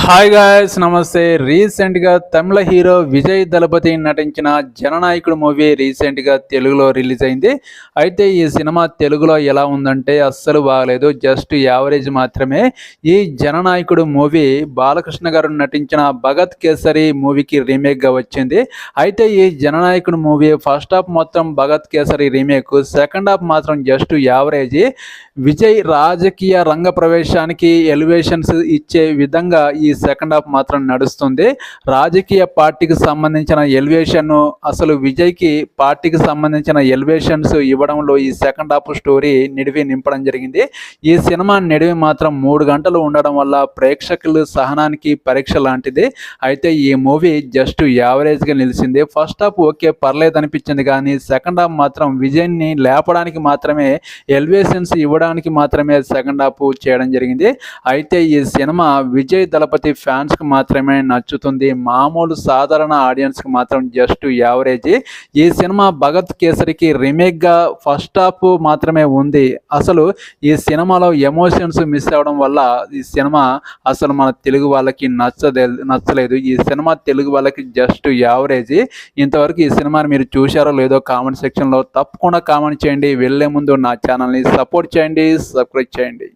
Hi guys, నమస్తే. రీసెంట్గా తమిళ hero Vijay దళపతి నటించిన జననాయకుడు మూవీ రీసెంట్గా తెలుగులో రిలీజ్ అయింది. అయితే ఈ సినిమా తెలుగులో ఎలా ఉందంటే అస్సలు బాగలేదు, జస్ట్ యావరేజ్ మాత్రమే. ఈ జననాయకుడు మూవీ బాలకృష్ణ గారు నటించిన భగత్ కేసరి మూవీకి రీమేక్గా వచ్చింది. అయితే ఈ జననాయకుడు మూవీ ఫస్ట్ హాఫ్ మొత్తం Bhagat kesari remake, second half మాత్రం జస్ట్ యావరేజ్. విజయ్ రాజకీయ రంగ ప్రవేశానికి ఎలివేషన్స్ ఇచ్చే విధంగా ఈ సెకండ్ హాఫ్ మాత్రం నడుస్తుంది. రాజకీయ పార్టీకి సంబంధించిన ఎలివేషన్, అసలు విజయ్కి పార్టీకి సంబంధించిన ఎలివేషన్స్ ఇవ్వడంలో ఈ సెకండ్ హాఫ్ స్టోరీ నిడివి నింపడం జరిగింది. ఈ సినిమా నిడివి మాత్రం 3 గంటలు ఉండడం వల్ల ప్రేక్షకులు సహనానికి పరీక్ష లాంటిది. అయితే ఈ మూవీ జస్ట్ యావరేజ్గా నిలిచింది. ఫస్ట్ హాఫ్ ఓకే, పర్లేదు అనిపించింది, కానీ సెకండ్ హాఫ్ మాత్రం విజయ్ని లేపడానికి మాత్రమే, ఎలివేషన్స్ ఇవ్వడానికి మాత్రమే సెకండ్ హాఫ్ చేయడం జరిగింది. అయితే ఈ సినిమా విజయ్ దళపతి ఫ్యాన్స్కి మాత్రమే నచ్చుతుంది, మామూలు సాధారణ ఆడియన్స్కి మాత్రం జస్ట్ యావరేజ్. ఈ సినిమా భగత్ కేసరికి రీమేక్గా ఫస్ట్ హాఫ్ మాత్రమే ఉంది. అసలు ఈ సినిమాలో ఎమోషన్స్ మిస్ అవ్వడం వల్ల ఈ సినిమా అసలు మన తెలుగు వాళ్ళకి నచ్చలేదు. ఈ సినిమా తెలుగు వాళ్ళకి జస్ట్ యావరేజ్. ఇంతవరకు ఈ సినిమాని మీరు చూశారో లేదో కామెంట్ సెక్షన్లో తప్పకుండా కామెంట్ చేయండి. వెళ్ళే ముందు నా ఛానల్ని సపోర్ట్ చేయండి, సబ్స్క్రైబ్ చేయండి.